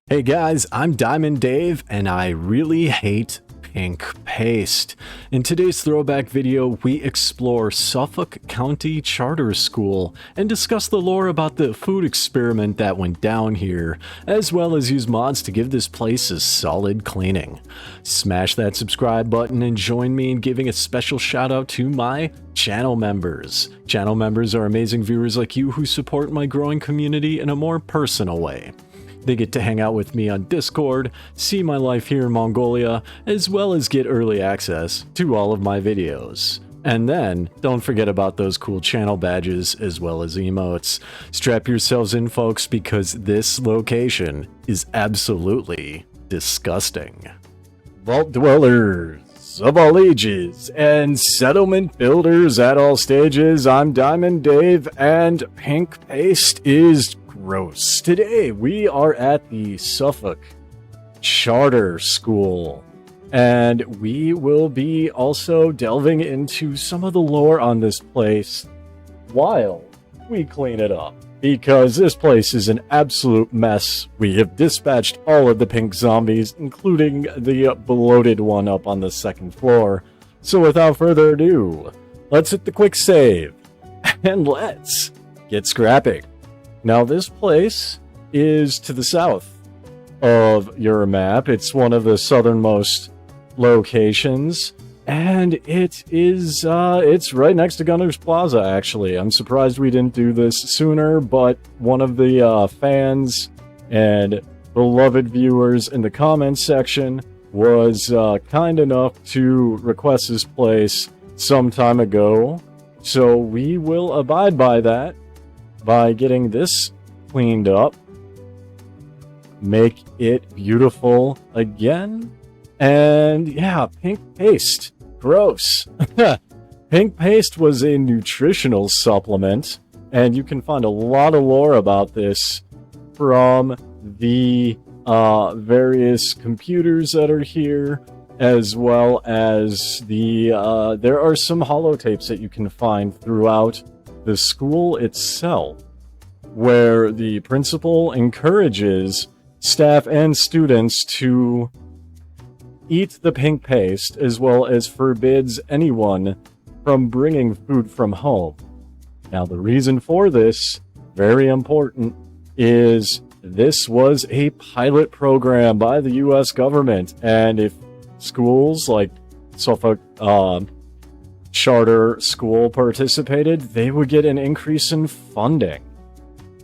Hey guys, I'm Diamond Dave, and I really hate pink paste. In today's throwback video, we explore Suffolk County Charter School and discuss the lore about the food experiment that went down here, as well as use mods to give this place a solid cleaning. Smash that subscribe button and join me in giving a special shout out to my channel members. Channel members are amazing viewers like you who support my growing community in a more personal way. They get to hang out with me on Discord, see my life here in Mongolia, as well as get early access to all of my videos. And then, don't forget about those cool channel badges as well as emotes. Strap yourselves in, folks, because this location is absolutely disgusting. Vault dwellers of all ages and settlement builders at all stages, I'm Diamond Dave, and pink paste is gross. Today we are at the Suffolk Charter School, and we will be also delving into some of the lore on this place while we clean it up, because this place is an absolute mess. We have dispatched all of the pink zombies, including the bloated one up on the second floor. So without further ado, let's hit the quick save and let's get scrapping. Now, this place is to the south of your map. It's one of the southernmost locations, and it is, it's right next to Gunner's Plaza, actually. I'm surprised we didn't do this sooner, but one of the fans and beloved viewers in the comments section was kind enough to request this place some time ago, so we will abide by that by getting this cleaned up, make it beautiful again, and yeah, pink paste, gross. Pink paste was a nutritional supplement, and you can find a lot of lore about this from the various computers that are here, as well as the there are some holotapes that you can find throughout the school itself, where the principal encourages staff and students to eat the pink paste, as well as forbids anyone from bringing food from home. Now, the reason for this, very important, is this was a pilot program by the US government, and if schools like Suffolk Charter School participated, they would get an increase in funding.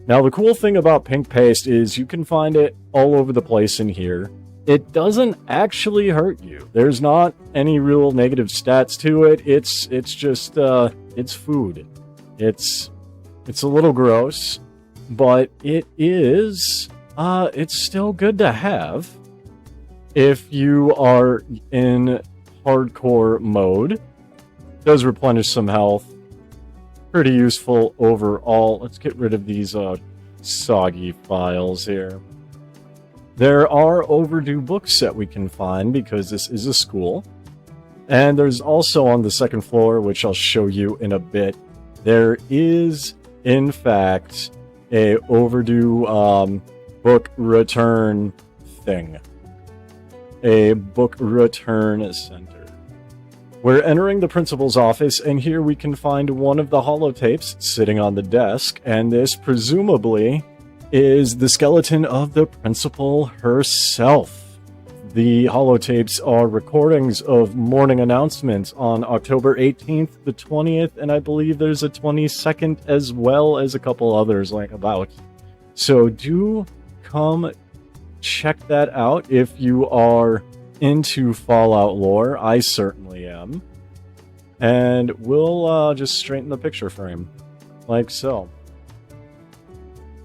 Now, the cool thing about pink paste is you can find it all over the place in here. It doesn't actually hurt you. There's not any real negative stats to it. It's just it's food. It's a little gross, but it is it's still good to have if you are in hardcore mode. Does replenish some health. Pretty useful overall. Let's get rid of these soggy files here. There are overdue books that we can find because this is a school. And there's also on the second floor, which I'll show you in a bit, there is, in fact, a overdue book return thing. A book return center. We're entering the principal's office, and here we can find one of the holotapes sitting on the desk, and this presumably is the skeleton of the principal herself. The holotapes are recordings of morning announcements on October 18th, the 20th, and I believe there's a 22nd as well as a couple others like about. So do come check that out if you are into Fallout lore. I certainly am. And we'll just straighten the picture frame like so.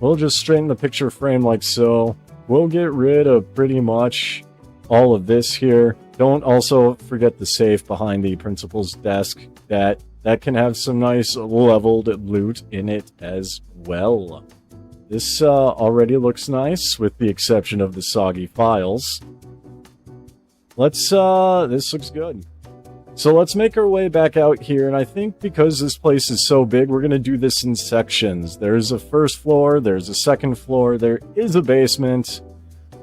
We'll just straighten the picture frame like so. We'll get rid of pretty much all of this here. Don't also forget the safe behind the principal's desk. That can have some nice leveled loot in it as well. This already looks nice, with the exception of the soggy files. This looks good. So let's make our way back out here, and I think because this place is so big, we're going to do this in sections. There's a first floor, there's a second floor, there is a basement,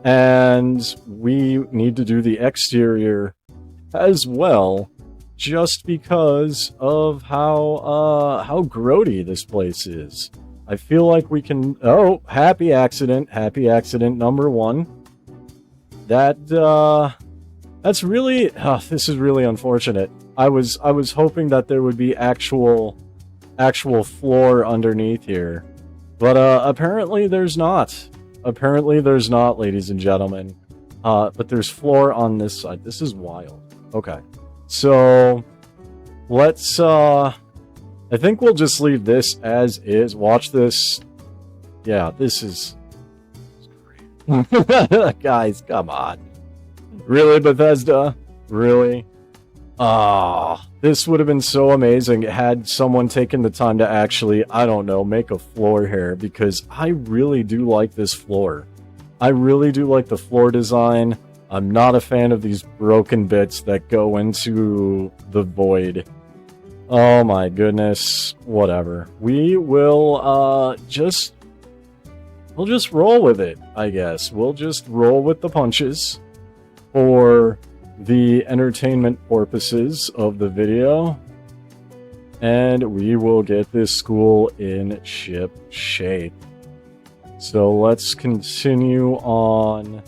And we need to do the exterior as well, just because of how grody this place is. I feel like we can... Oh, happy accident number 1. That's really... this is really unfortunate. I was hoping that there would be actual floor underneath here. But apparently there's not. Apparently there's not, ladies and gentlemen. But there's floor on this side. This is wild. Okay. So, let's, I think we'll just leave this as is. Watch this. Yeah, this is... Guys, come on. Really, Bethesda? Really? This would have been so amazing had someone taken the time to actually, I don't know, make a floor here, because I really do like this floor. I really do like the floor design. I'm not a fan of these broken bits that go into the void. Oh my goodness. Whatever. We will, we'll just roll with it, I guess. We'll just roll with the punches for the entertainment purposes of the video. And we will get this school in ship shape. So let's continue on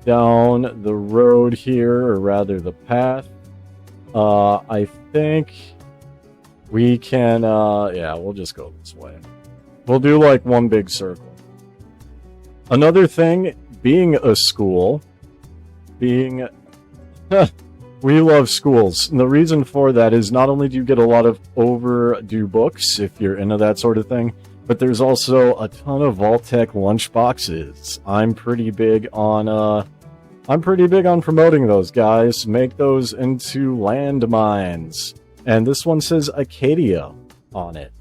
down the road here, or rather the path. I think we can, yeah, we'll just go this way. We'll do like one big circle. Another thing, being a school, we love schools. And the reason for that is not only do you get a lot of overdue books, if you're into that sort of thing, but there's also a ton of Vault-Tec lunch boxes. I'm pretty big on promoting those, guys. Make those into landmines. And this one says Acadia on it.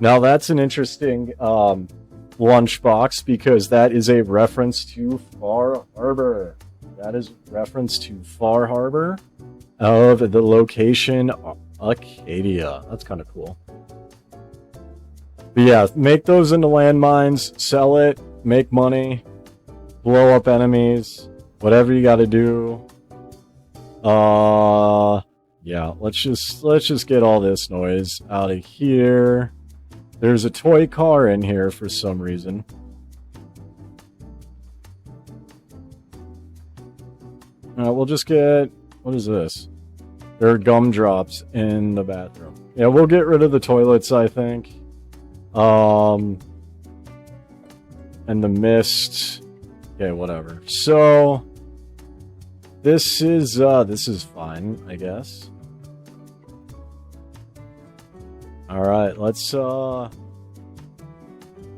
Now that's an interesting lunchbox, because that is a reference to Far Harbor. That is reference to Far Harbor of the location Acadia. That's kind of cool. But yeah, make those into landmines, sell it, make money, blow up enemies, whatever you got to do. Yeah, let's just get all this noise out of here. There's a toy car in here for some reason. We'll just get... What is this? There are gumdrops in the bathroom. Yeah, we'll get rid of the toilets, I think. And the mist. Okay, whatever. So... This is fine, I guess. Alright, let's, now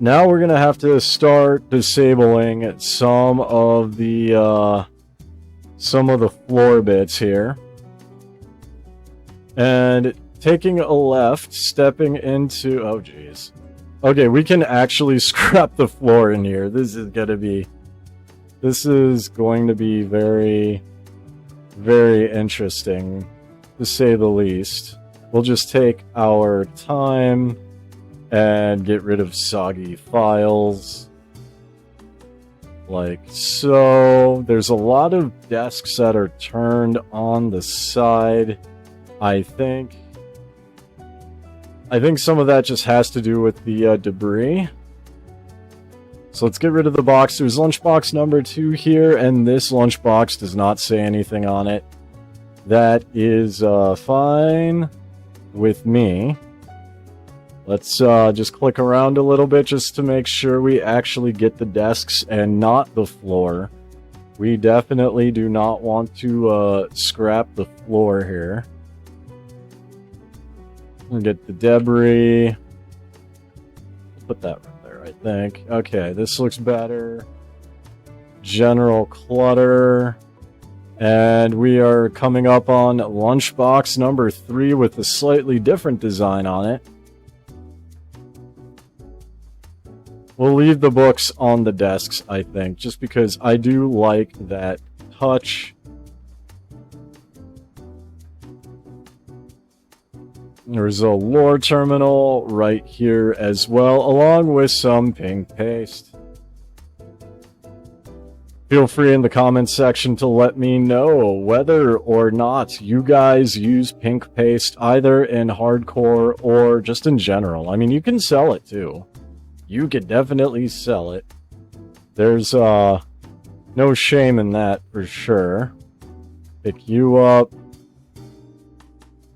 we're gonna have to start disabling some of the floor bits here. And taking a left, stepping into... Oh, jeez. Okay, we can actually scrap the floor in here. This is going to be very, very interesting, to say the least. We'll just take our time and get rid of soggy files. Like so. There's a lot of desks that are turned on the side. I think some of that just has to do with the debris. So let's get rid of the box. There's lunchbox number 2 here, and this lunchbox does not say anything on it. That is fine with me. Let's just click around a little bit just to make sure we actually get the desks and not the floor. We definitely do not want to scrap the floor here. We'll get the debris. Put that right there, I think. Okay, this looks better. General clutter. And we are coming up on lunchbox number 3 with a slightly different design on it. We'll leave the books on the desks, I think, just because I do like that touch. There's a lore terminal right here as well, along with some pink paste. Feel free in the comments section to let me know whether or not you guys use pink paste either in hardcore or just in general. I mean, you can sell it too. You could definitely sell it. There's no shame in that for sure. Pick you up.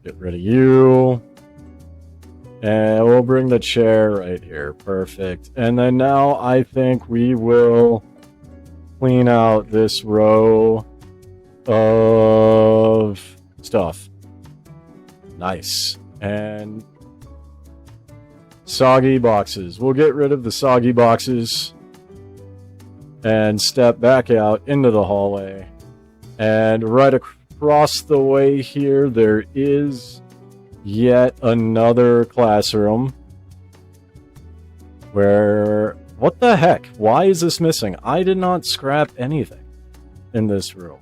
Get rid of you. And we'll bring the chair right here. Perfect. And then now I think we will clean out this row of stuff. Nice. And soggy boxes. We'll get rid of the soggy boxes and step back out into the hallway. And right across the way here, there is yet another classroom where... What the heck? Why is this missing? I did not scrap anything in this room.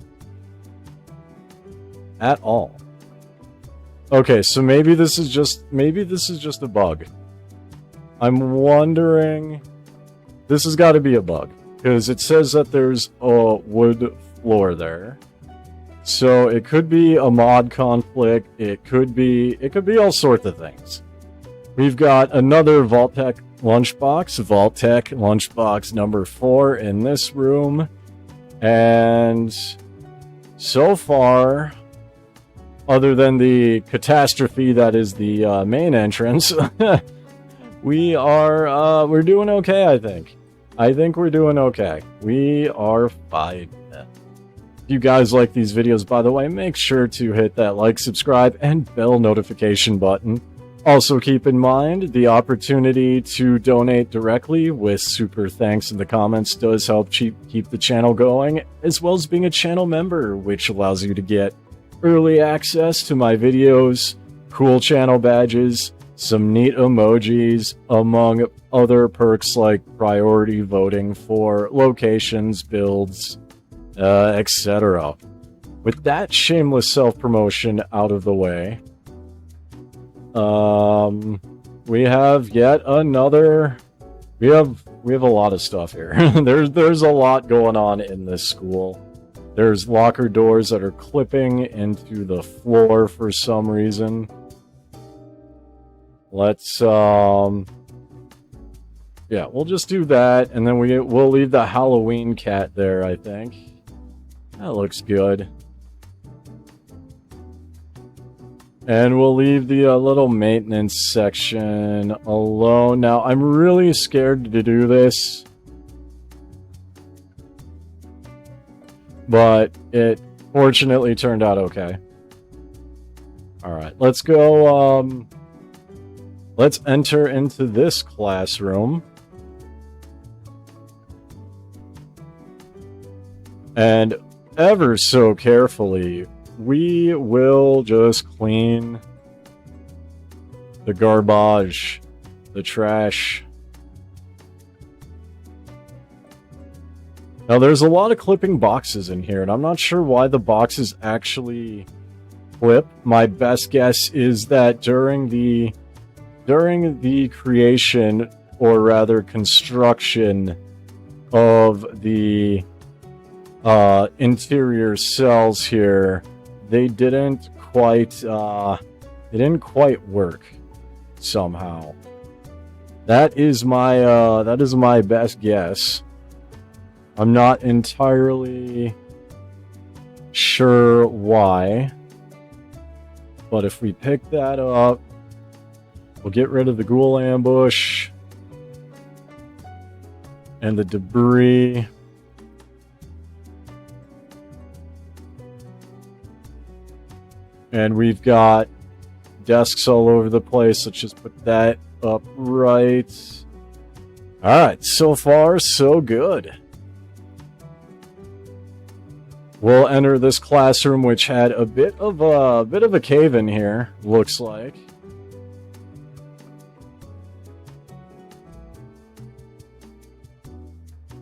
At all. Okay, so maybe this is just a bug. I'm wondering... This has got to be a bug. Because it says that there's a wood floor there. So it could be a mod conflict. It could be all sorts of things. We've got another Vault-Tec lunchbox, Vault-Tec lunchbox number 4 in this room. And so far, other than the catastrophe that is the main entrance, we're doing okay, I think. I think we're doing okay. We are fine. If you guys like these videos, by the way, make sure to hit that like, subscribe, and bell notification button. Also keep in mind, the opportunity to donate directly with super thanks in the comments does help keep the channel going, as well as being a channel member, which allows you to get early access to my videos, cool channel badges, some neat emojis, among other perks like priority voting for locations, builds, etc. With that shameless self-promotion out of the way, we have yet another... We have a lot of stuff here. There's a lot going on in this school. There's locker doors that are clipping into the floor for some reason. Let's, yeah, we'll just do that, and then we'll leave the Halloween cat there, I think. That looks good. And we'll leave the little maintenance section alone. Now, I'm really scared to do this, but it fortunately turned out okay. Alright, let's go, let's enter into this classroom. And ever so carefully, we will just clean the garbage, the trash. Now, there's a lot of clipping boxes in here, and I'm not sure why the boxes actually clip. My best guess is that during the creation, or rather construction, of the interior cells here, they didn't quite work somehow. That is my best guess. I'm not entirely sure why, but if we pick that up, we'll get rid of the ghoul ambush and the debris. And we've got desks all over the place. Let's just put that up right. Alright, so far, so good. We'll enter this classroom, which had a bit of a cave in here, looks like.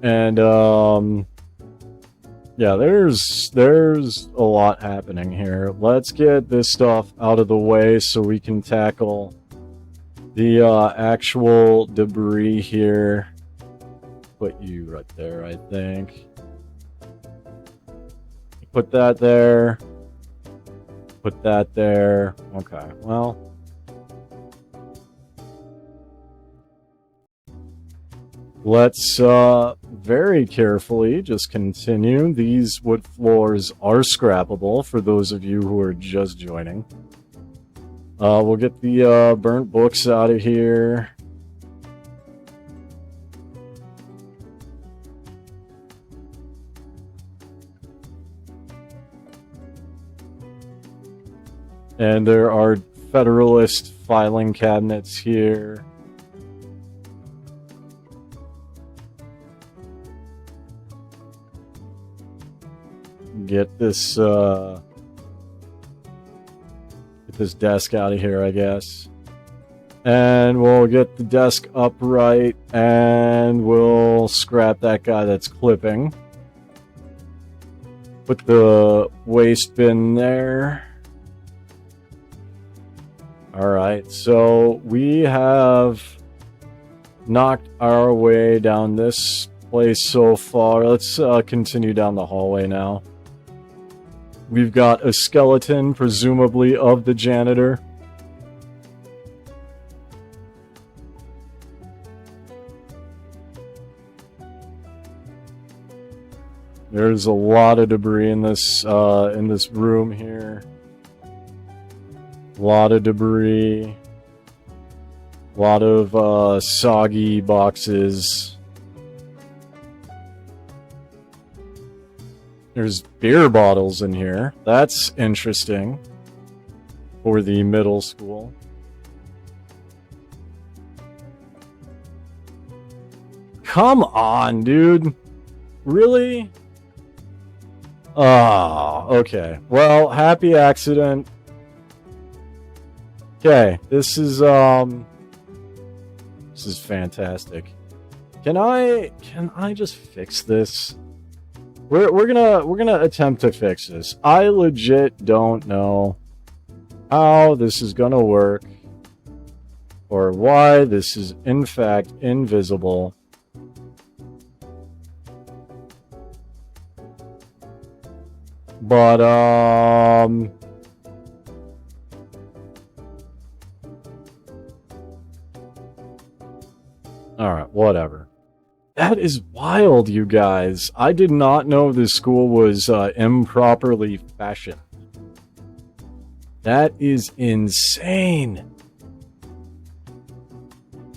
And yeah, there's a lot happening here. Let's get this stuff out of the way so we can tackle the actual debris here. Put you right there, I think. Put that there. Put that there. Okay, well. Let's very carefully just continue. These wood floors are scrappable for those of you who are just joining. We'll get the burnt books out of here. And there are Federalist filing cabinets here. Get this desk out of here, I guess. And we'll get the desk upright, and we'll scrap that guy that's clipping. Put the waste bin there. Alright, so we have knocked our way down this place so far. Let's continue down the hallway now. We've got a skeleton, presumably of the janitor. There's a lot of debris in this room here. A lot of debris. A lot of soggy boxes. There's beer bottles in here. That's interesting. For the middle school. Come on, dude. Really? Oh, okay. Well, happy accident. Okay, this is fantastic. Can I just fix this? We're gonna attempt to fix this. I legit don't know how this is gonna work or why this is in fact invisible. But alright, whatever. That is wild, you guys. I did not know this school was improperly fashioned. That is insane.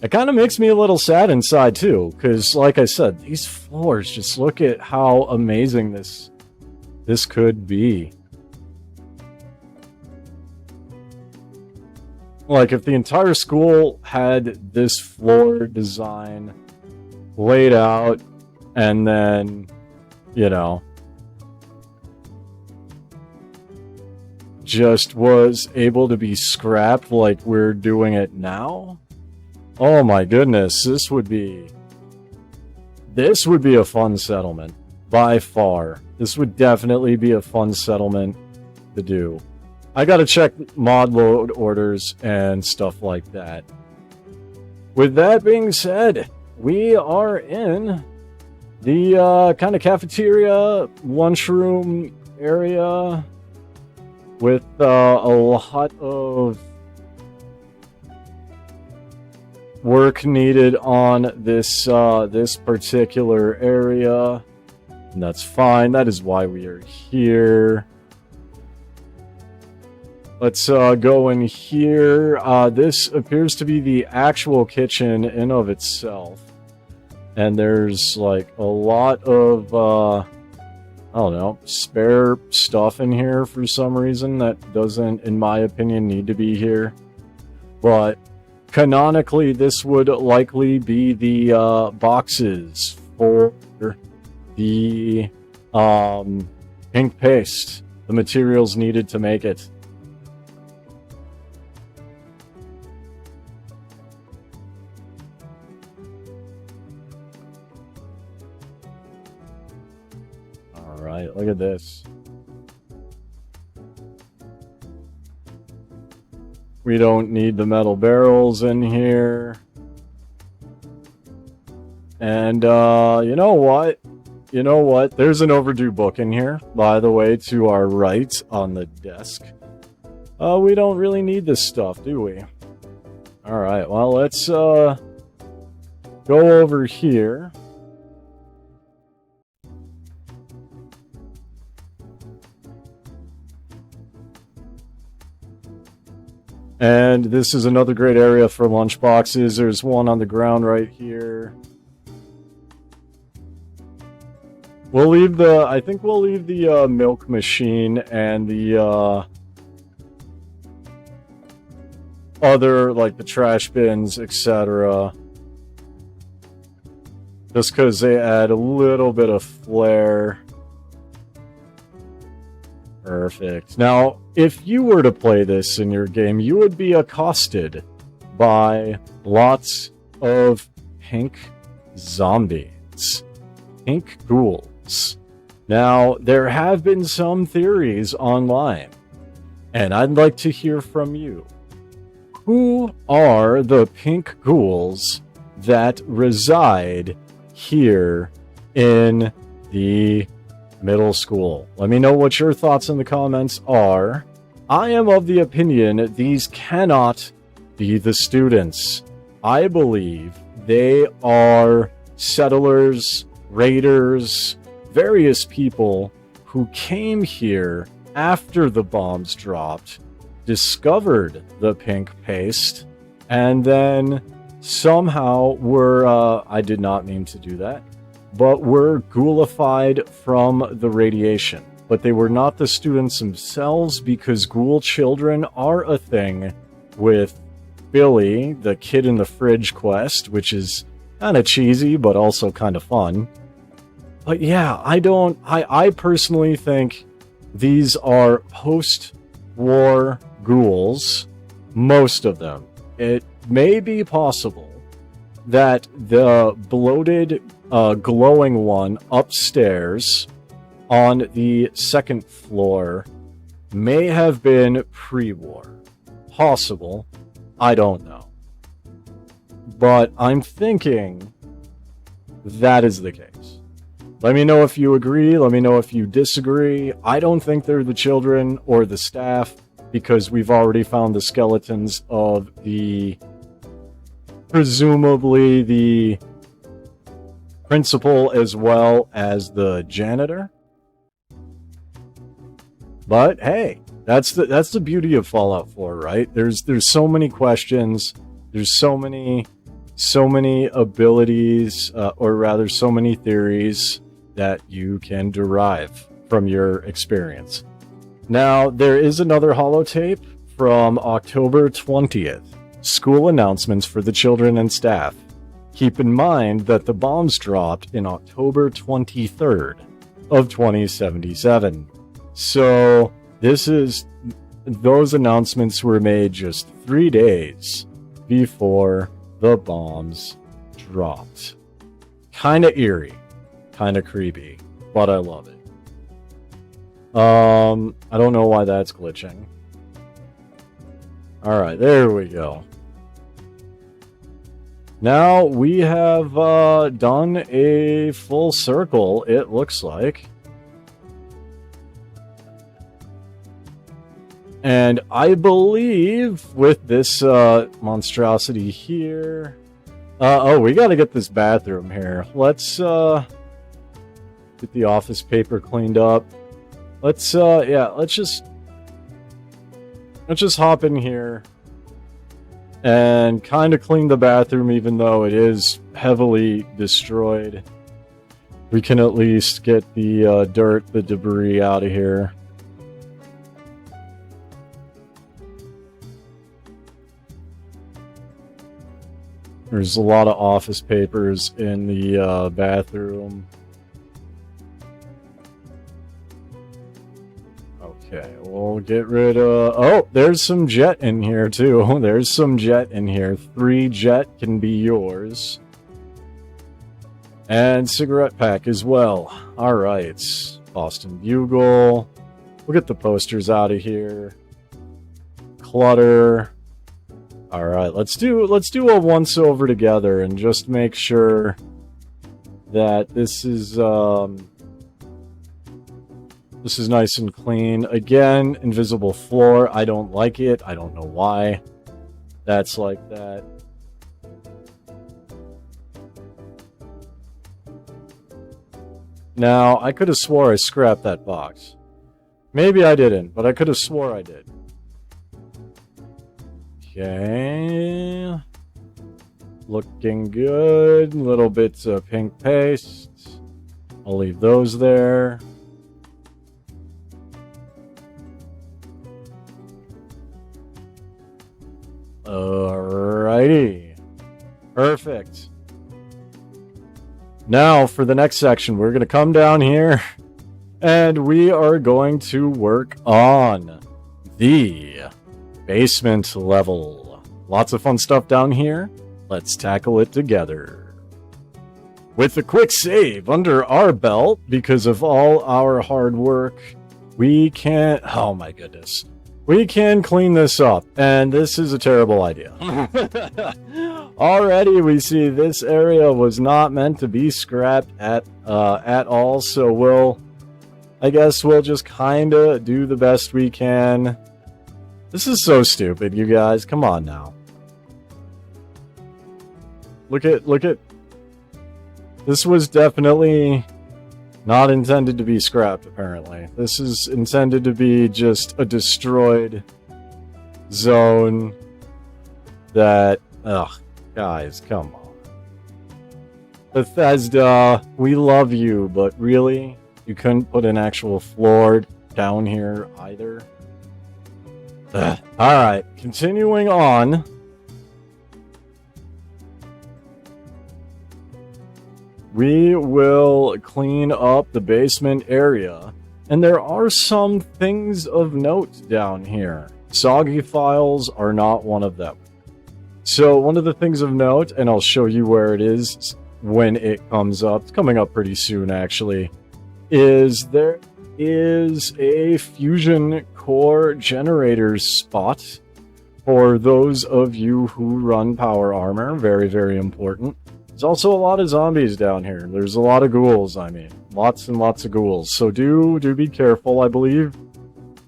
It kind of makes me a little sad inside, too. Because, like I said, these floors, just look at how amazing this could be. Like, if the entire school had this floor design laid out, and then, you know, just was able to be scrapped like we're doing it now. Oh my goodness, this would be a fun settlement, by far. This would definitely be a fun settlement to do. I gotta check mod load orders and stuff like that. With that being said, we are in the kind of cafeteria, lunchroom area with a lot of work needed on this this particular area, and that's fine. That is why we are here. Let's go in here. This appears to be the actual kitchen in of itself. And there's like a lot of, I don't know, spare stuff in here for some reason that doesn't, in my opinion, need to be here. But canonically, this would likely be the boxes for the pink paste, the materials needed to make it. Alright, look at this. We don't need the metal barrels in here. And, you know what? you know what? There's an overdue book in here, by the way, to our right on the desk. We don't really need this stuff, do we? Alright, well, let's go over here. And this is another great area for lunchboxes. There's one on the ground right here. I think we'll leave the milk machine and the other, like the trash bins, etc. Just because they add a little bit of flair. Perfect. Now, if you were to play this in your game, you would be accosted by lots of pink zombies. Pink ghouls. Now, there have been some theories online, and I'd like to hear from you. Who are the pink ghouls that reside here in the middle school? Let me know what your thoughts in the comments are. I am of the opinion these cannot be the students. I believe they are settlers, raiders, various people who came here after the bombs dropped, discovered the pink paste, and then somehow were, I did not mean to do that, but were ghoulified from the radiation. But they were not the students themselves, because ghoul children are a thing with Billy, the kid in the fridge quest, which is kind of cheesy, but also kind of fun. But yeah, I personally think these are post-war ghouls, most of them. It may be possible that the bloated, glowing one upstairs on the second floor may have been pre-war. Possible. I don't know. But I'm thinking that is the case. Let me know if you agree. Let me know if you disagree. I don't think they're the children or the staff, because we've already found the skeletons of presumably the principal as well as the janitor. But hey, that's the beauty of Fallout 4, right? There's so many questions. There's so many abilities, or rather so many theories that you can derive from your experience. Now, there is another holotape from October 20th. School announcements for the children and staff. Keep in mind that the bombs dropped in October 23rd of 2077. So, those announcements were made just 3 days before the bombs dropped. Kinda eerie. Kinda creepy. But I love it. I don't know why that's glitching. Alright, there we go. Now we have done a full circle, it looks like. And I believe with this monstrosity here... oh, we gotta get this bathroom here. Let's get the office paper cleaned up. Let's just hop in here and kind of clean the bathroom, even though it is heavily destroyed. We can at least get the dirt, the debris out of here. There's a lot of office papers in the bathroom. Okay, we'll get rid of... Oh, there's some jet in here, too. There's some jet in here. 3 jet can be yours. And cigarette pack as well. Alright. Boston Bugle. We'll get the posters out of here. Clutter. Alright, let's do a once-over together and just make sure that this is nice and clean. Again, invisible floor. I don't like it. I don't know why that's like that. Now, I could have swore I scrapped that box. Maybe I didn't, but I could have swore I did. Okay. Looking good. Little bits of pink paste. I'll leave those there. Alrighty. Perfect. Now, for the next section, we're going to come down here, and we are going to work on the basement level. Lots of fun stuff down here. Let's tackle it together. With a quick save under our belt, because of all our hard work, we can... Oh my goodness. We can clean this up, and this is a terrible idea. Already we see this area was not meant to be scrapped at all, so I guess we'll just kind of do the best we can. This is so stupid, you guys. Come on now. Look at... This was definitely not intended to be scrapped, apparently. This is intended to be just a destroyed zone that... Ugh, guys, come on. Bethesda, we love you, but really? You couldn't put an actual floor down here either? Alright, continuing on. We will clean up the basement area. And there are some things of note down here. Soggy files are not one of them. So one of the things of note, and I'll show you where it is when it comes up, it's coming up pretty soon actually, is there is a fusion core generator spot for those of you who run power armor. Very, very important. There's also a lot of zombies down here. There's a lot of ghouls, I mean. Lots and lots of ghouls. So do be careful. I believe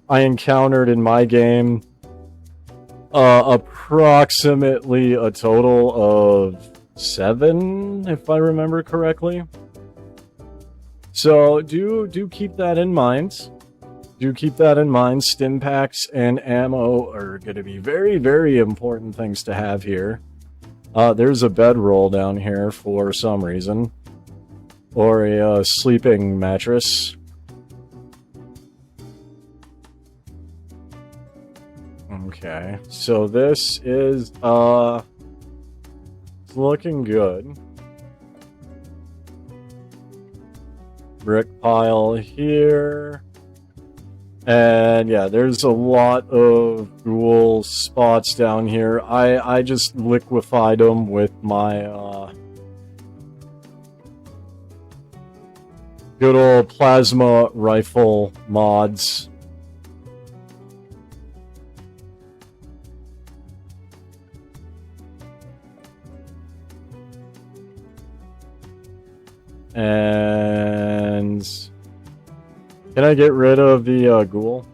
I encountered in my game approximately a total of 7, if I remember correctly. So do keep that in mind. Do keep that in mind. Stim packs and ammo are going to be very, very important things to have here. There's a bedroll down here for some reason. Or a sleeping mattress. Okay, so this is looking good. Brick pile here. And yeah, there's a lot of ghoul spots down here. I just liquefied them with my good old plasma rifle mods. And can I get rid of the ghoul?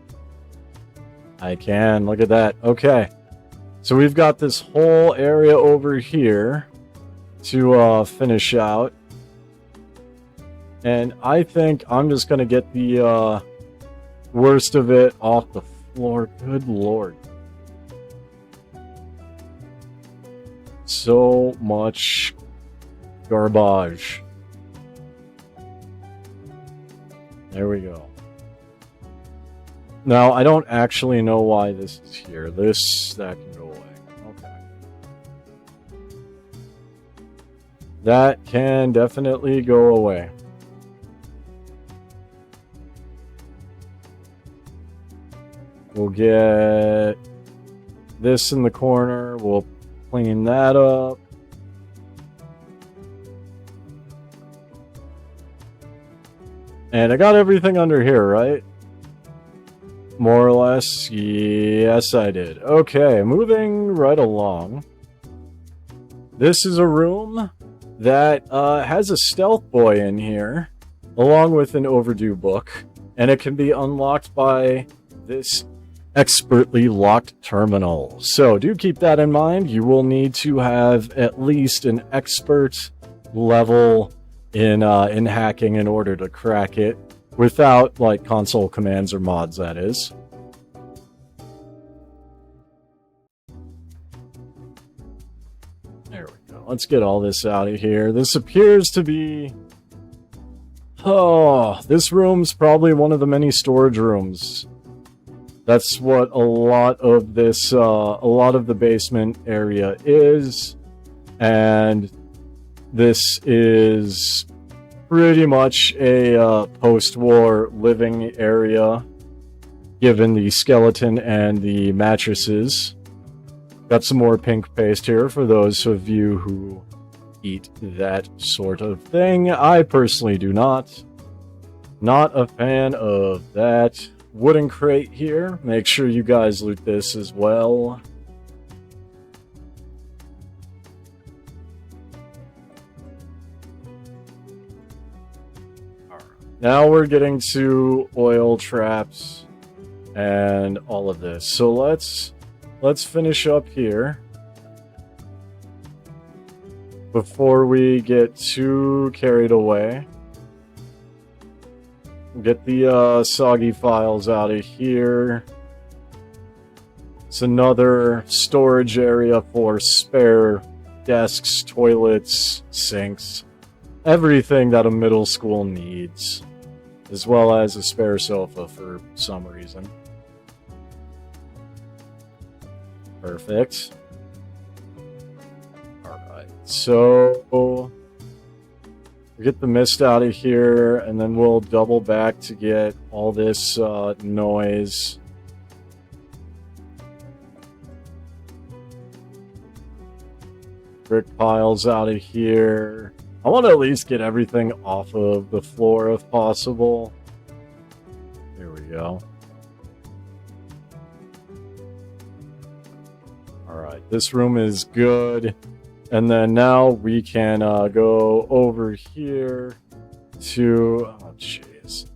I can. Look at that. Okay. So we've got this whole area over here to finish out. And I think I'm just going to get the worst of it off the floor. Good lord. So much garbage. There we go. Now, I don't actually know why this is here. That can go away. Okay. That can definitely go away. We'll get this in the corner. We'll clean that up. And I got everything under here, right? More or less. Yes, I did. Okay, moving right along. This is a room that has a stealth boy in here, along with an overdue book, and it can be unlocked by this expertly locked terminal. So do keep that in mind. You will need to have at least an expert level in hacking in order to crack it, without like console commands or mods, that is. There we go. Let's get all this out of here. This appears to be... Oh, this room's probably one of the many storage rooms. That's what a lot of this, a lot of the basement area is. And this is pretty much a post-war living area, given the skeleton and the mattresses. Got some more pink paste here for those of you who eat that sort of thing. I personally do not. Not a fan of that. Wooden crate here. Make sure you guys loot this as well. Alright. Now we're getting to oil traps and all of this. So let's finish up here before we get too carried away. Get the soggy files out of here. It's another storage area for spare desks, toilets, sinks, everything that a middle school needs, as well as a spare sofa for some reason. Perfect. Alright, so get the mist out of here, and then we'll double back to get all this noise. Brick piles out of here. I want to at least get everything off of the floor if possible. Here we go. Alright, this room is good. And then now we can go over here to... Oh, jeez.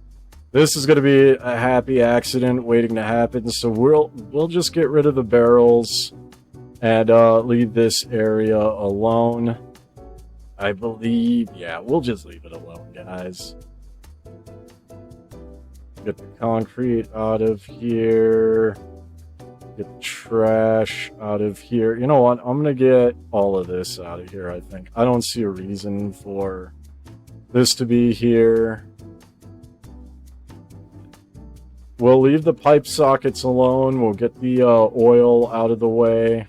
This is going to be a happy accident waiting to happen. So we'll just get rid of the barrels and leave this area alone. I believe... Yeah, we'll just leave it alone, guys. Get the concrete out of here. Get the trash out of here. You know what? I'm going to get all of this out of here, I think. I don't see a reason for this to be here. We'll leave the pipe sockets alone. We'll get the oil out of the way.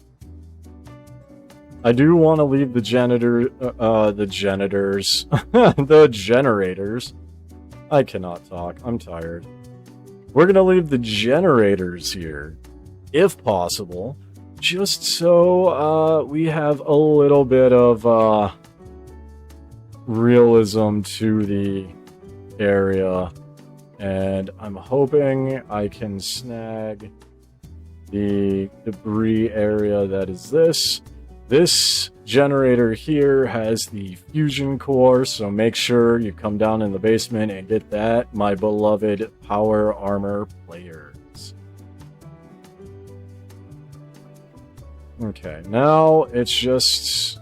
I do want to leave the the generators. I cannot talk. I'm tired. We're going to leave the generators here, if possible, just so we have a little bit of realism to the area. And I'm hoping I can snag the debris area that is this. This generator here has the fusion core, so make sure you come down in the basement and get that, my beloved power armor players. Okay, now it's just...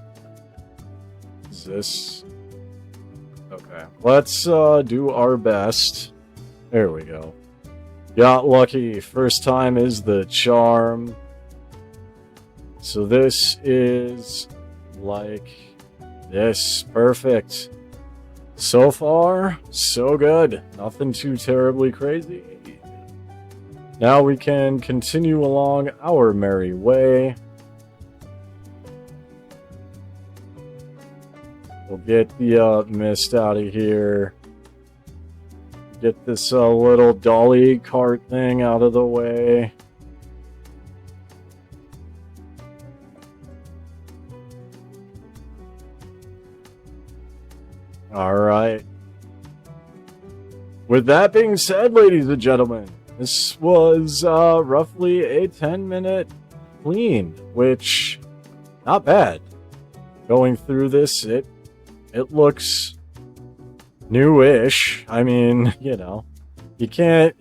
Is this... Okay, let's do our best. There we go. Got lucky. First time is the charm. So this is like this. Perfect. So far, so good. Nothing too terribly crazy. Now we can continue along our merry way. We'll get the mist out of here. Get this little dolly cart thing out of the way. Alright. With that being said, ladies and gentlemen, this was roughly a 10-minute clean, which, not bad. Going through this, it It looks newish. I mean, you know, you can't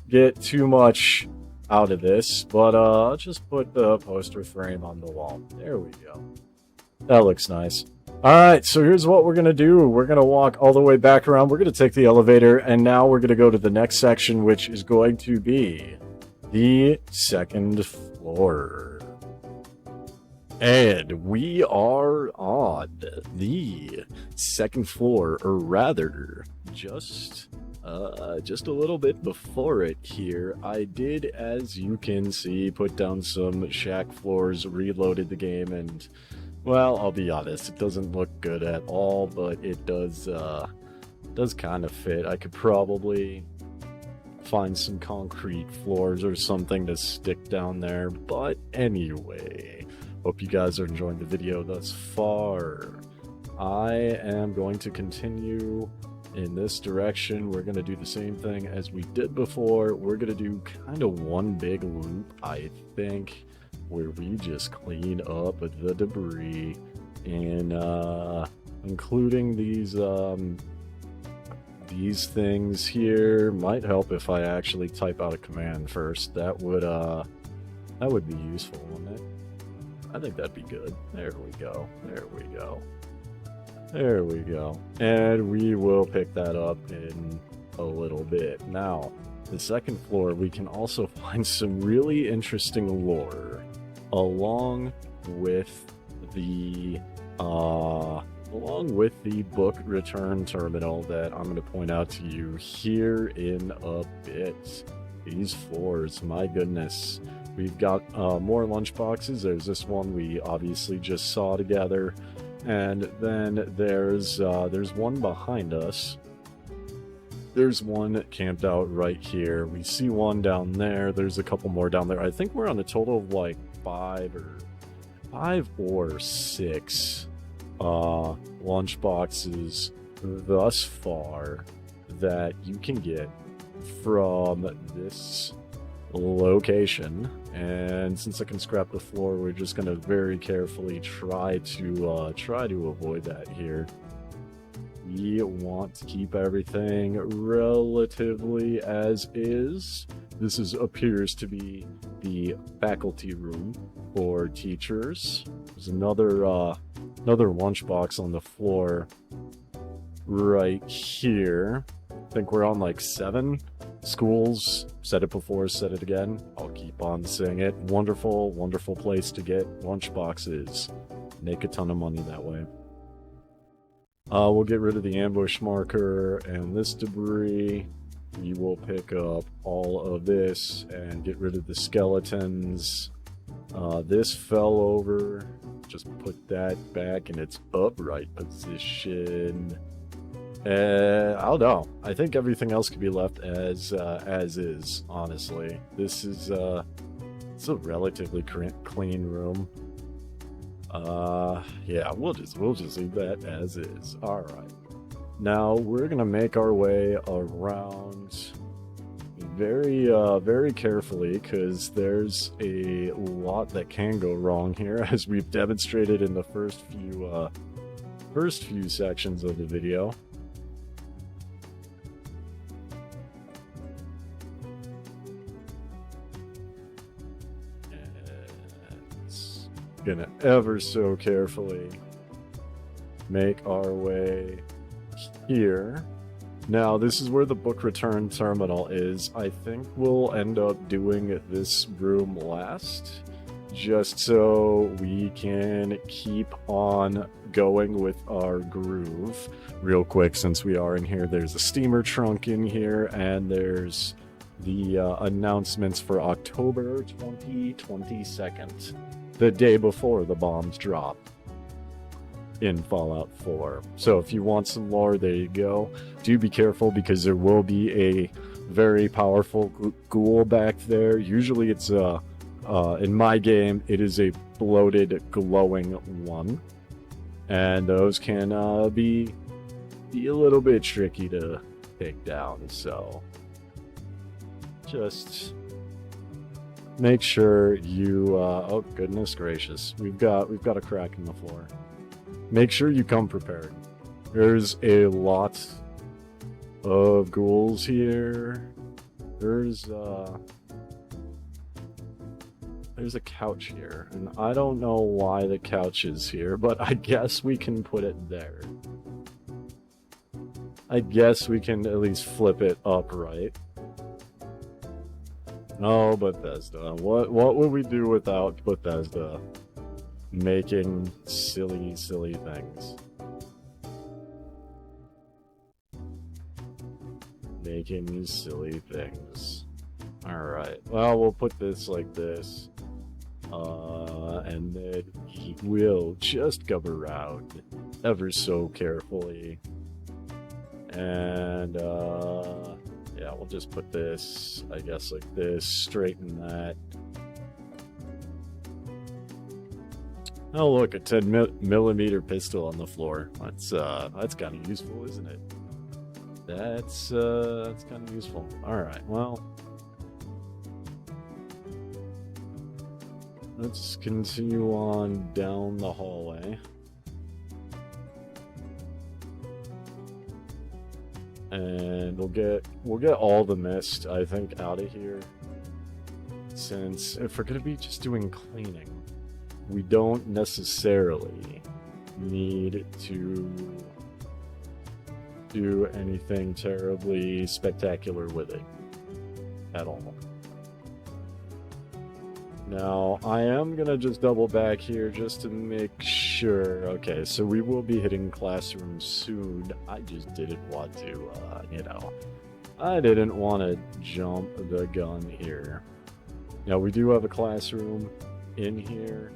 get too much out of this, but I'll just put the poster frame on the wall. There we go. That looks nice. Alright, so here's what we're going to do. We're going to walk all the way back around. We're going to take the elevator, and now we're going to go to the next section, which is going to be the second floor. And we are on the second floor, or rather, just a little bit before it here. I did, as you can see, put down some shack floors, reloaded the game, and, well, I'll be honest, it doesn't look good at all, but it does kind of fit. I could probably find some concrete floors or something to stick down there, but anyway, hope you guys are enjoying the video thus far. I am going to continue in this direction. We're going to do the same thing as we did before. We're going to do kind of one big loop, I think, where we just clean up the debris, and including these things here. Might help if I actually type out a command first. That would be useful, wouldn't it? I think that'd be good. There we go. There we go. There we go. And we will pick that up in a little bit. Now, the second floor, we can also find some really interesting lore along with the book return terminal that I'm going to point out to you here in a bit. These floors, my goodness. We've got more lunchboxes. There's this one we obviously just saw together. And then there's one behind us. There's one camped out right here. We see one down there. There's a couple more down there. I think we're on a total of like five or six lunch boxes thus far that you can get from this location. And since I can scrap the floor, we're just going to very carefully try to avoid that here. We want to keep everything relatively as is. This appears to be the faculty room for teachers. There's another lunchbox on the floor right here. I think we're on like 7 schools. Said it before, said it again. I'll keep on saying it. Wonderful, wonderful place to get lunchboxes. Make a ton of money that way. We'll get rid of the ambush marker and this debris. We will pick up all of this and get rid of the skeletons. This fell over. Just put that back in its upright position. I don't know. I think everything else could be left as is, honestly. This is it's a relatively clean room. Yeah, we'll just leave that as is. All right. Now we're gonna make our way around very carefully, because there's a lot that can go wrong here, as we've demonstrated in the first few sections of the video. Gonna ever so carefully make our way here. Now, this is where the book return terminal is. I think we'll end up doing this room last, just so we can keep on going with our groove. Real quick, since we are in here, there's a steamer trunk in here, and there's the announcements for October 2022. The day before the bombs drop in Fallout 4. So if you want some lore, there you go. Do be careful, because there will be a very powerful ghoul back there. Usually it's in my game, it is a bloated, glowing one. And those can be a little bit tricky to take down, so just make sure you oh goodness gracious, we've got a crack in the floor. Make sure you come prepared. There's a lot of ghouls here. There's a couch here, and I don't know why the couch is here, but I guess we can put it there. I guess we can at least flip it upright. Oh, Bethesda. What would we do without Bethesda making silly things? Making silly things. Alright, well, we'll put this like this. And then we will just go around ever so carefully. And, yeah, we'll just put this, I guess, like this, straighten that. Oh, look, a 10mm pistol on the floor. That's kind of useful, isn't it? That's kind of useful. Alright, well. Let's continue on down the hallway. And we'll get all the mist, I think, out of here. Since if we're gonna be just doing cleaning, we don't necessarily need to do anything terribly spectacular with it at all. Now, I am gonna just double back here just to make sure. Okay, so we will be hitting classroom soon. I just didn't want to, you know, I didn't want to jump the gun here. Now, we do have a classroom in here,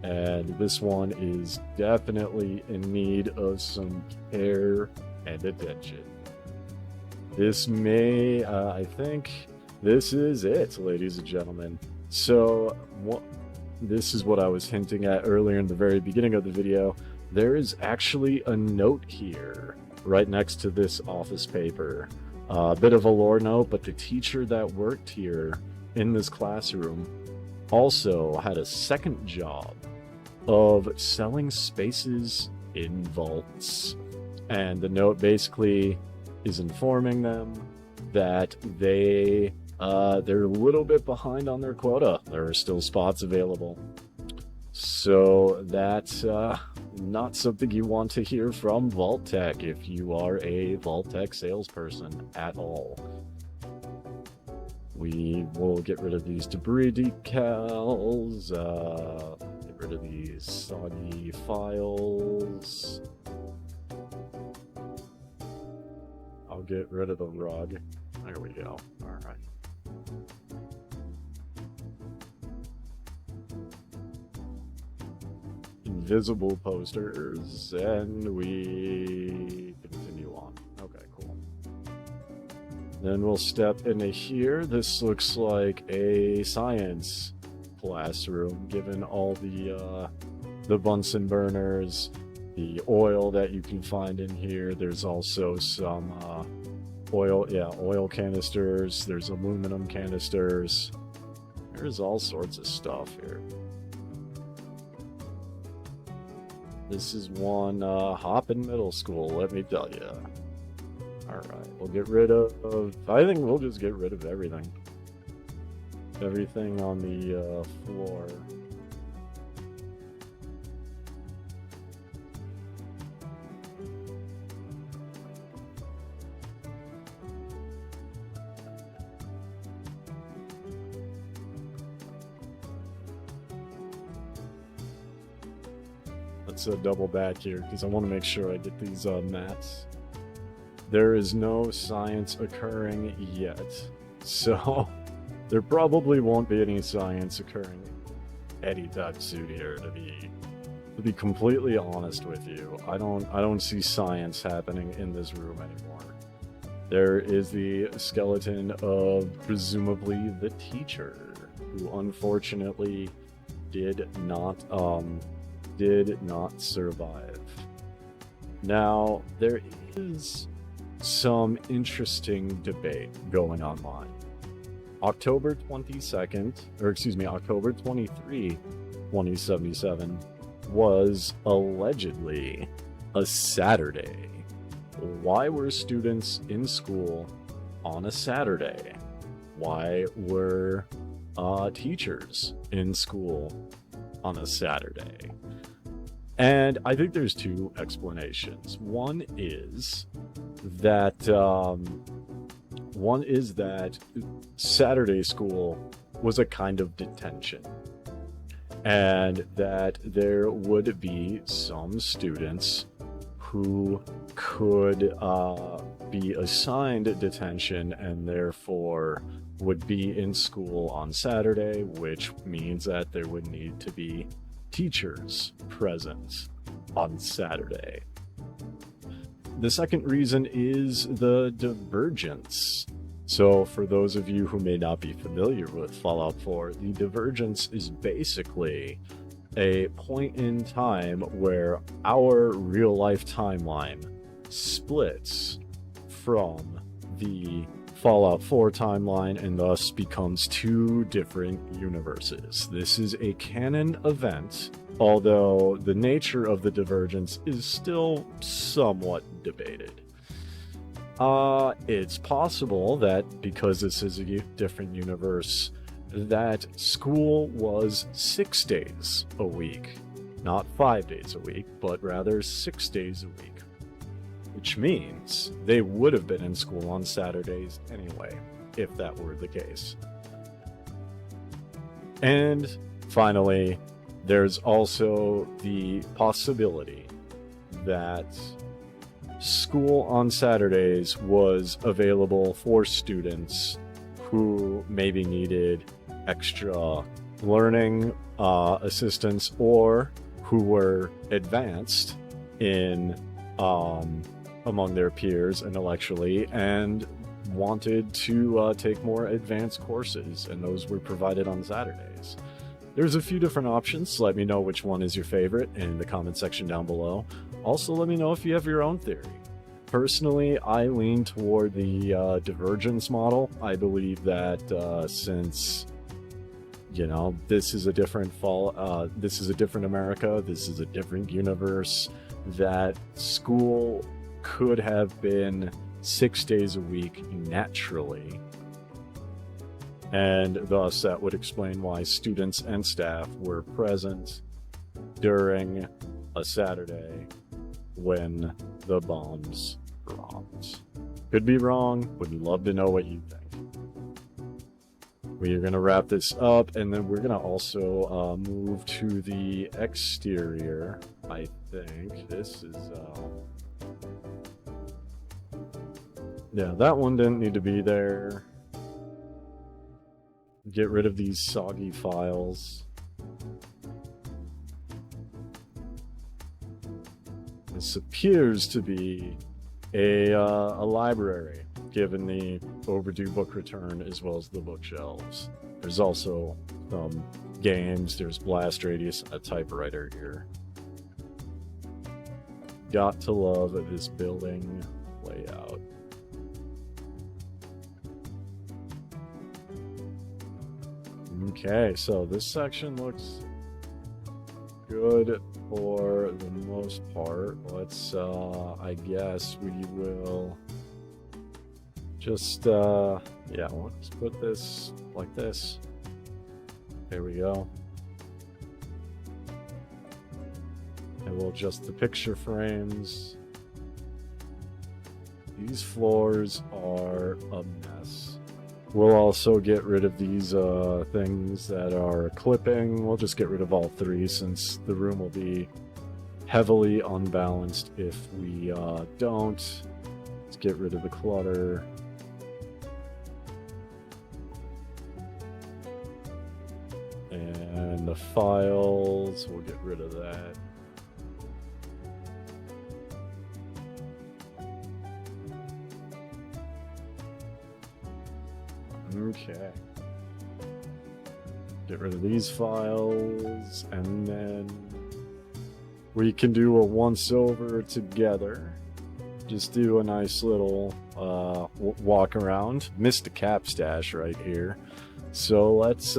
and this one is definitely in need of some care and attention. This may, I think, this is it, ladies and gentlemen. So, this is what I was hinting at earlier in the very beginning of the video. There is actually a note here, right next to this office paper. A bit of a lore note, but the teacher that worked here in this classroom also had a second job of selling spaces in vaults. And the note basically is informing them that they're a little bit behind on their quota. There are still spots available. So that's not something you want to hear from Vault Tech if you are a Vault Tech salesperson at all. We will get rid of these debris decals, get rid of these soggy files. I'll get rid of the rug. There we go. Alright. Invisible posters, and we continue on. Okay, cool. Then we'll step into here. This looks like a science classroom, given all the Bunsen burners, the oil that you can find in here. There's also some oil canisters. There's aluminum canisters. There's all sorts of stuff here. This is one Hoppin Middle School, let me tell you. Alright, we'll get rid of... I think we'll just get rid of everything. Everything on the floor. Let's double back here because I want to make sure I get these mats. There is no science occurring yet, so there probably won't be any science occurring anytime soon here. To be completely honest with you, I don't see science happening in this room anymore. There is the skeleton of presumably the teacher, who unfortunately did not survive. Now, there is some interesting debate going online. October 23, 2077 was allegedly a Saturday. Why were students in school on a Saturday? Why were teachers in school on a Saturday? And I think there's two explanations. One is that Saturday school was a kind of detention, and that there would be some students who could be assigned detention and therefore would be in school on Saturday, which means that there would need to be teachers present on Saturday. The second reason is the divergence. So for those of you who may not be familiar with Fallout 4, the divergence is basically a point in time where our real-life timeline splits from the Fallout 4 timeline and thus becomes two different universes. This is a canon event, although the nature of the divergence is still somewhat debated. It's possible that because this is a different universe, that school was 6 days a week, not 5 days a week, but rather 6 days a week, which means they would have been in school on Saturdays anyway, if that were the case. And finally, there's also the possibility that school on Saturdays was available for students who maybe needed extra learning assistance, or who were advanced in among their peers intellectually and wanted to take more advanced courses, and those were provided on Saturdays. There's a few different options. Let me know which one is your favorite in the comment section down below. Also, let me know if you have your own theory. Personally, I lean toward the divergence model. I believe that since, you know, this is a different this is a different America, this is a different universe, that school could have been 6 days a week naturally, and thus that would explain why students and staff were present during a Saturday when the bombs dropped. Could be wrong, would love to know what you think. We are going to wrap this up, and then we're going to also move to the exterior. I think this is yeah, that one didn't need to be there. Get rid of these soggy files. This appears to be a library, given the overdue book return as well as the bookshelves. There's also games. There's Blast Radius, a typewriter here. Got to love this building layout. Okay, so this section looks good for the most part. Let's, I guess we will just, yeah, let's put this like this. There we go. And we'll adjust the picture frames. These floors are a mess. We'll also get rid of these things that are clipping. We'll just get rid of all three, since the room will be heavily unbalanced if we don't. Let's get rid of the clutter. And the files, we'll get rid of that. Okay. Get rid of these files, and then we can do a once over together. Just do a nice little walk around. Missed a cap stash right here. So let's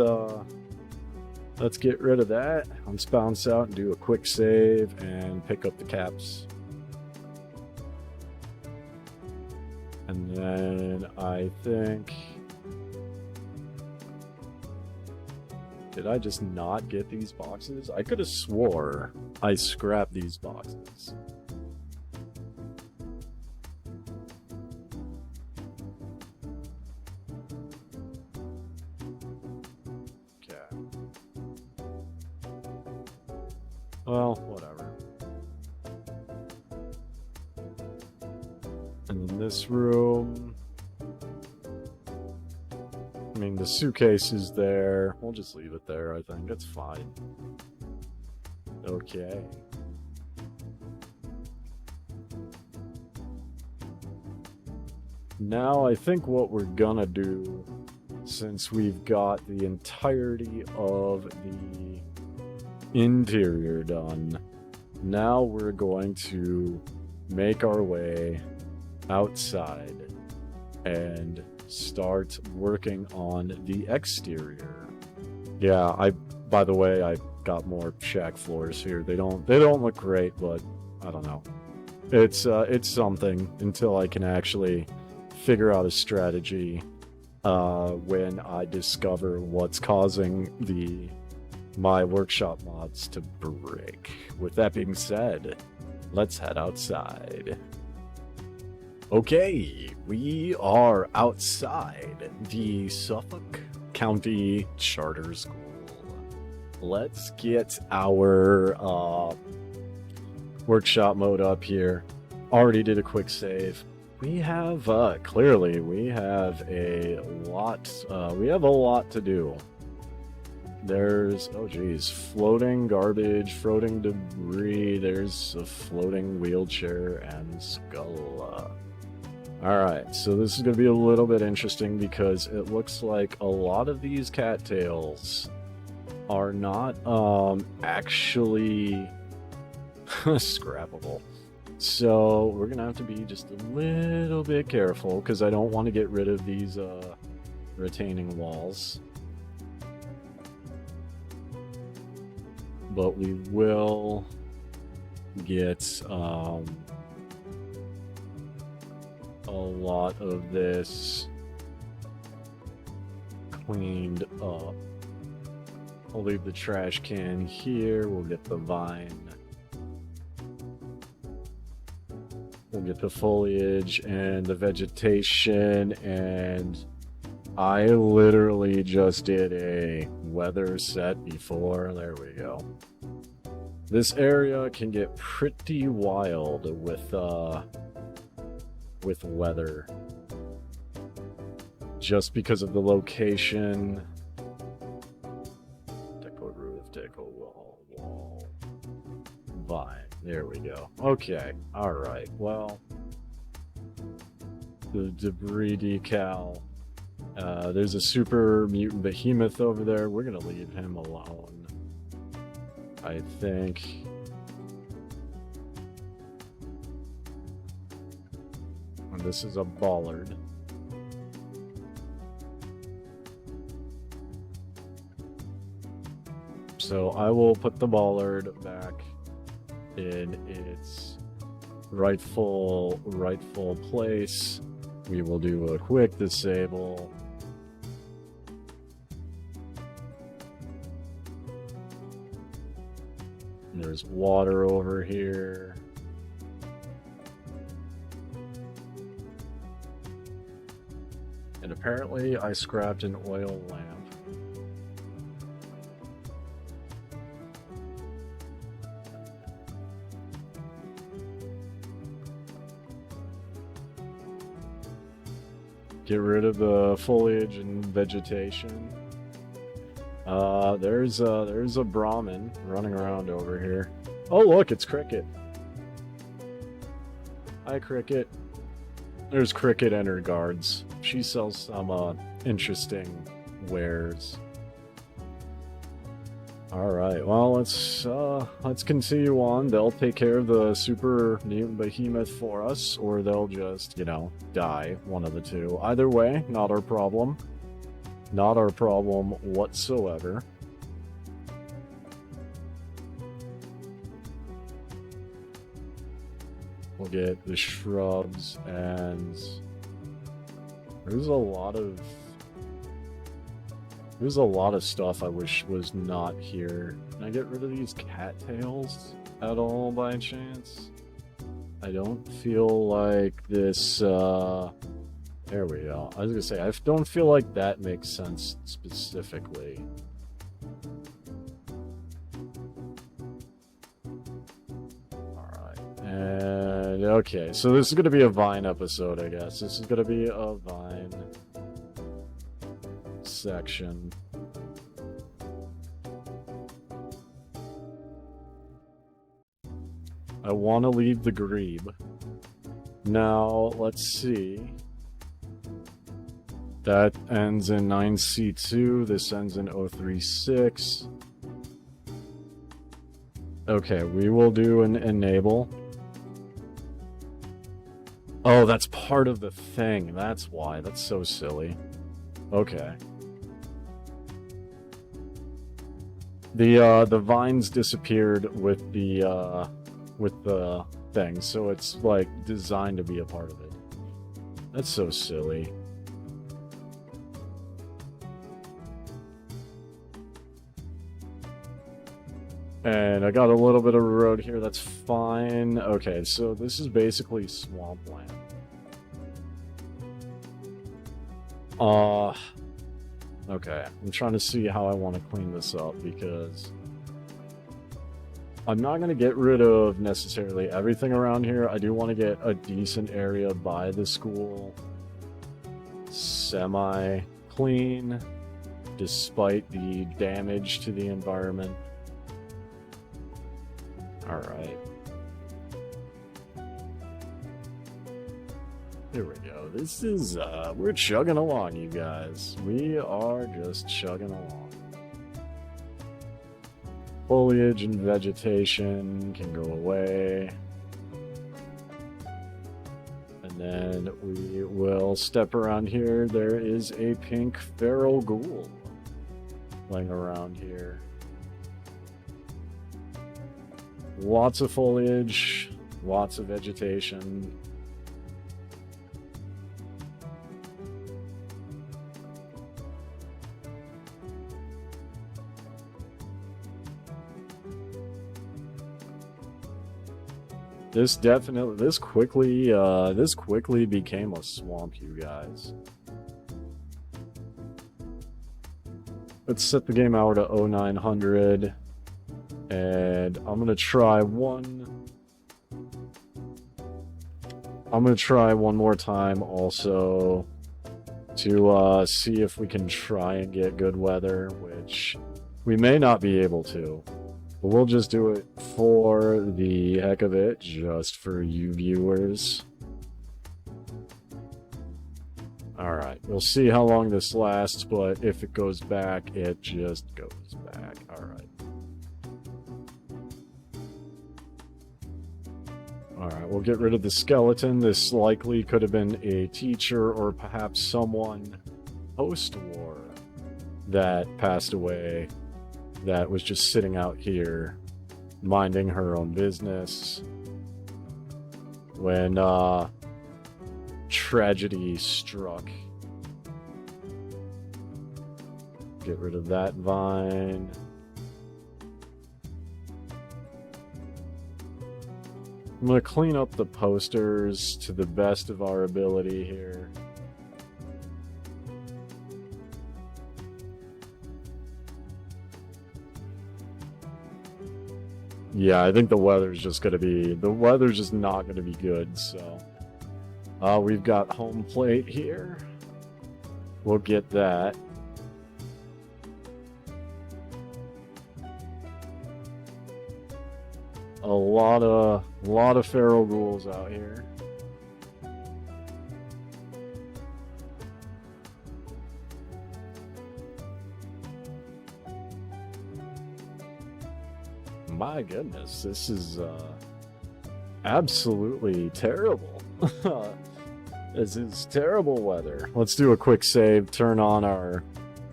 get rid of that. Let's bounce out and do a quick save and pick up the caps. And then I think... Did I just not get these boxes? I could have swore I scrapped these boxes. Okay. Well, whatever. And in this room... I mean, the suitcase is there. We'll just leave it there, I think. It's fine. Okay. Now, I think what we're gonna do, since we've got the entirety of the interior done, now we're going to make our way outside and start working on the exterior. Yeah, by the way, I got more shack floors here. They don't look great, but I don't know. It's something until I can actually figure out a strategy when I discover what's causing my workshop mods to break. With that being said, let's head outside. Okay, we are outside the Suffolk County Charter School. Let's get our workshop mode up here. Already did a quick save. We have, clearly, we have a lot to do. There's, oh geez, floating garbage, floating debris, there's a floating wheelchair and skull. Alright, so this is going to be a little bit interesting because it looks like a lot of these cattails are not actually scrappable. So we're going to have to be just a little bit careful because I don't want to get rid of these retaining walls. But we will get a lot of this cleaned up. I'll leave the trash can here. We'll get the vine. We'll get the foliage and the vegetation, and I literally just did a weather set before. There we go. This area can get pretty wild with weather, just because of the location. Deco roof, deco wall, vine. There we go. Okay, alright, well, the debris decal. There's a super mutant behemoth over there. We're gonna leave him alone, I think. And this is a bollard. So I will put the bollard back in its rightful place. We will do a quick disable. And there's water over here. And apparently I scrapped an oil lamp. Get rid of the foliage and vegetation. There's a Brahmin running around over here. Oh look, it's Cricket. Hi Cricket. There's Cricket and her guards. She sells some interesting wares. Alright, well let's continue on. They'll take care of the super mutant behemoth for us, or they'll just, you know, die. One of the two. Either way, not our problem. Not our problem whatsoever. We'll get the shrubs and There's a lot of stuff I wish was not here. Can I get rid of these cattails at all by chance? I don't feel like this, there we go. I was gonna say, I don't feel like that makes sense specifically. Alright, and okay, so this is gonna be a Vine episode, I guess. This is gonna be a Vine section. I want to leave the grebe. Now, let's see. That ends in 9C2. This ends in 036. Okay, we will do an enable. Oh, that's part of the thing. That's why. That's so silly. Okay. The vines disappeared with the thing, so it's like designed to be a part of it. That's so silly. And I got a little bit of a road here, that's fine. Okay, so this is basically swampland. Okay, I'm trying to see how I want to clean this up, because I'm not going to get rid of necessarily everything around here. I do want to get a decent area by the school semi-clean, despite the damage to the environment. Alright. Here we go. This is, we're chugging along, you guys. We are just chugging along. Foliage and vegetation can go away. And then we will step around here. There is a pink feral ghoul laying around here. Lots of foliage, lots of vegetation. This quickly became a swamp, you guys. Let's set the game hour to 0900. And I'm gonna try one more time also to see if we can try and get good weather, which we may not be able to. But we'll just do it for the heck of it, just for you viewers. Alright, we'll see how long this lasts, but if it goes back, it just goes back. Alright. Alright, we'll get rid of the skeleton. This likely could have been a teacher or perhaps someone post-war that passed away that was just sitting out here minding her own business when tragedy struck. Get rid of that vine. I'm going to clean up the posters to the best of our ability here. Yeah, I think the weather's just not going to be good, so. We've got home plate here. We'll get that. A lot of feral ghouls out here. My goodness, this is absolutely terrible. This is terrible weather. Let's do a quick save, turn on our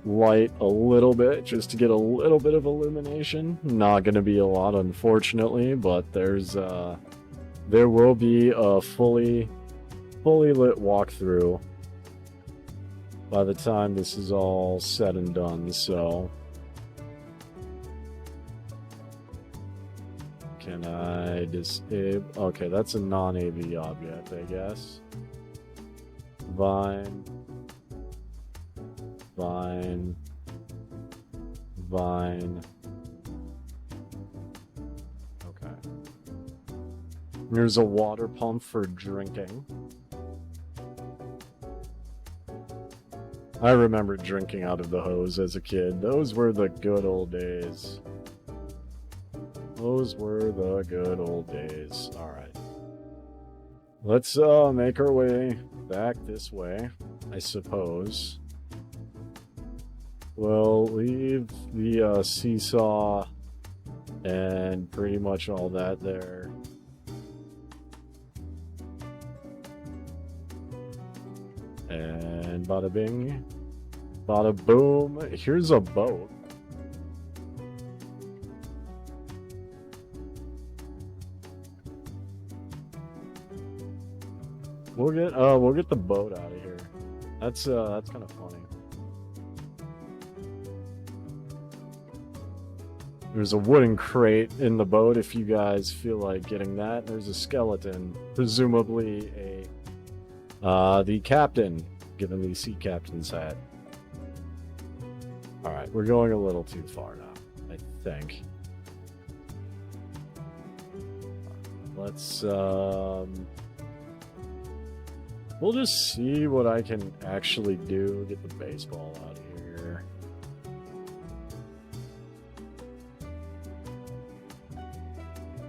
light a little bit just to get a little bit of illumination. Not going to be a lot, unfortunately, but there will be a fully lit walkthrough by the time this is all said and done, so... Can I disable... Okay, that's a non-AV object, I guess. Vine. Vine. Vine. Okay. There's a water pump for drinking. I remember drinking out of the hose as a kid. Those were the good old days. Those were the good old days. Alright. Let's make our way back this way, I suppose. We'll leave the seesaw and pretty much all that there. And bada bing, bada boom. Here's a boat. We'll get the boat out of here. That's kind of funny. There's a wooden crate in the boat if you guys feel like getting that. There's a skeleton, presumably the captain, given the sea captain's hat. Alright, we're going a little too far now, I think. Let's, we'll just see what I can actually do. Get the baseball out of here.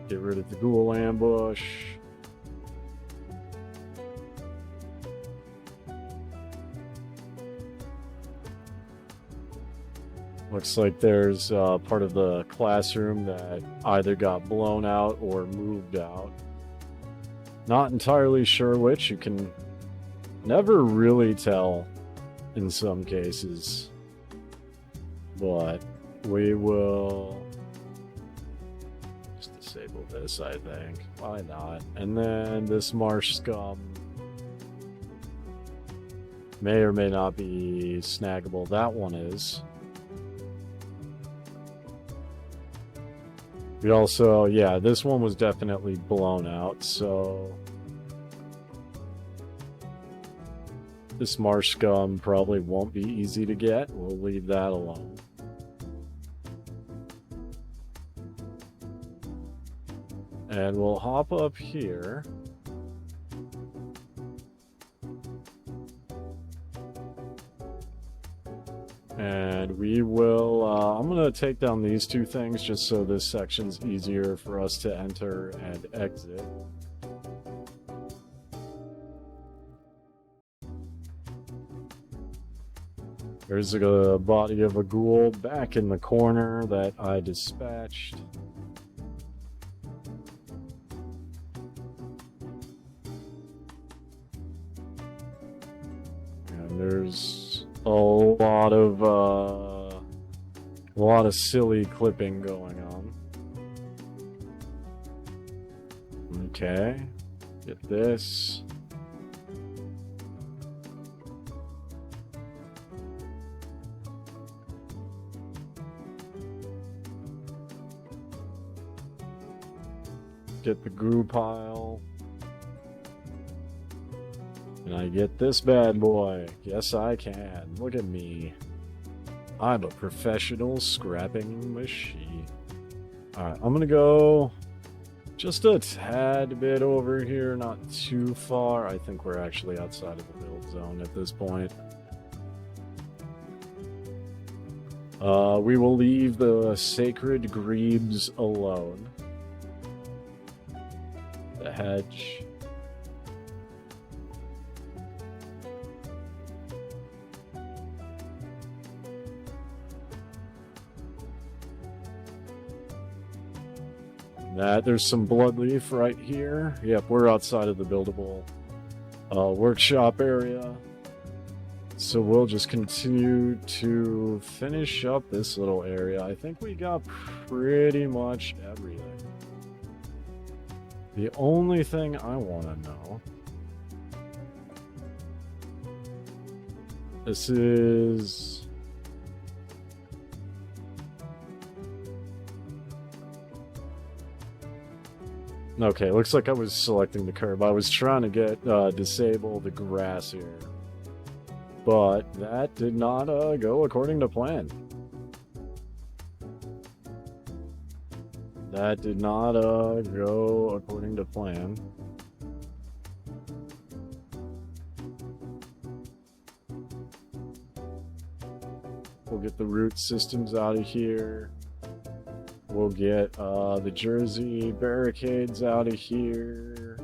Get rid of the ghoul ambush. Looks like there's part of the classroom that either got blown out or moved out. Not entirely sure which. You can never really tell in some cases. But we will just disable this, I think. Why not? And then this marsh scum may or may not be snaggable. That one is. We also, yeah, this one was definitely blown out, so this marsh scum probably won't be easy to get. We'll leave that alone. And we'll hop up here. And we will, I'm going to take down these two things just so this section's easier for us to enter and exit. There's a body of a ghoul back in the corner that I dispatched. And there's a lot of silly clipping going on. Okay, get this. Get the goo pile. And I get this bad boy. Yes, I can. Look at me. I'm a professional scrapping machine. Alright, I'm gonna go just a tad bit over here, not too far. I think we're actually outside of the build zone at this point. We will leave the sacred grebes alone. The hedge. There's some bloodleaf right here. Yep, we're outside of the buildable workshop area. So we'll just continue to finish up this little area. I think we got pretty much everything. The only thing I want to know This is... Okay, looks like I was selecting the curb. I was trying to get disable the grass here. But that did not go according to plan. That did not go according to plan. We'll get the root systems out of here. We'll get the Jersey barricades out of here.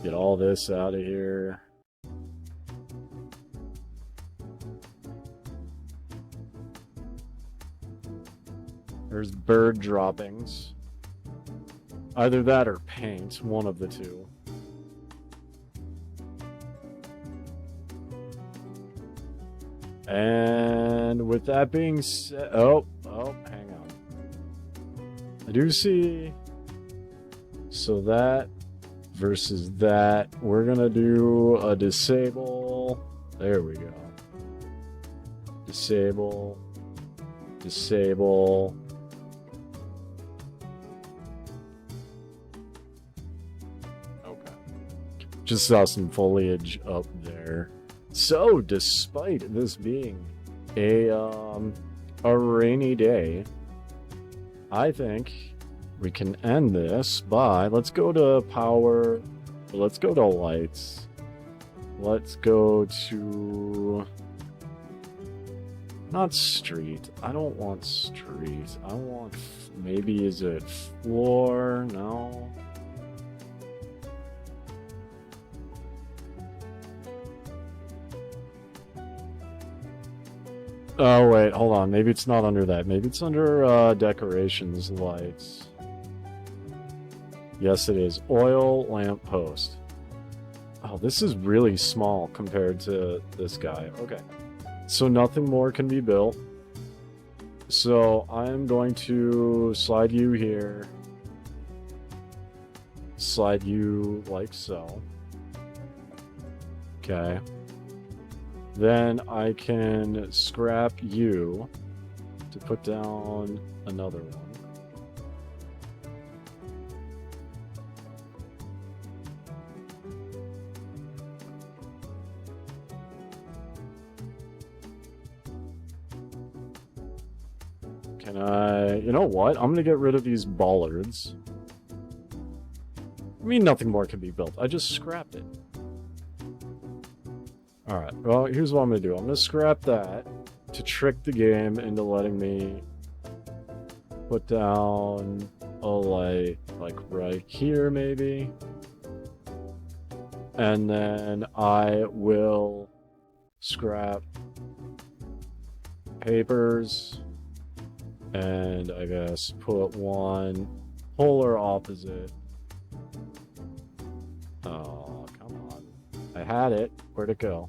Get all this out of here. There's bird droppings. Either that or paint, one of the two. And with that being said, oh, hang on. I do see. So that versus that, we're gonna do a disable. There we go. Disable. Disable. Okay. Just saw some foliage up there. So, despite this being a rainy day, I think we can end this by, let's go to power, let's go to lights, let's go to, not street, I don't want street, I want, maybe is it floor, no. Oh, wait, hold on. Maybe it's not under that. Maybe it's under decorations, lights. Yes, it is. Oil lamp post. Oh, this is really small compared to this guy. Okay. So nothing more can be built. So I'm going to slide you here. Slide you like so. Okay. Then I can scrap you to put down another one. Can I... You know what? I'm gonna get rid of these bollards. I mean, nothing more can be built. I just scrapped it. Alright, well, here's what I'm going to do. I'm going to scrap that to trick the game into letting me put down a light, like right here, maybe. And then I will scrap papers and I guess put one polar opposite. Oh, come on. I had it. Where'd it go?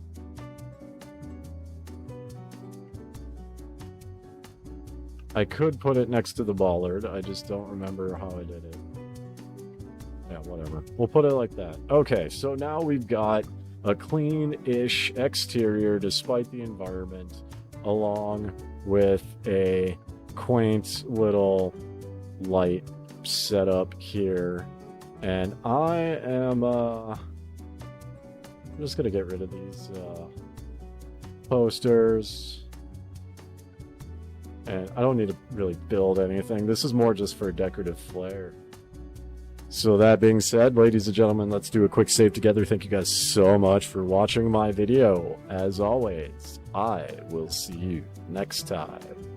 I could put it next to the bollard. I just don't remember how I did it. Yeah, whatever. We'll put it like that. Okay, so now we've got a clean-ish exterior despite the environment, along with a quaint little light setup here. And I am I'm just gonna get rid of these posters. And I don't need to really build anything. This is more just for a decorative flair. So that being said, ladies and gentlemen, let's do a quick save together. Thank you guys so much for watching my video. As always, I will see you next time.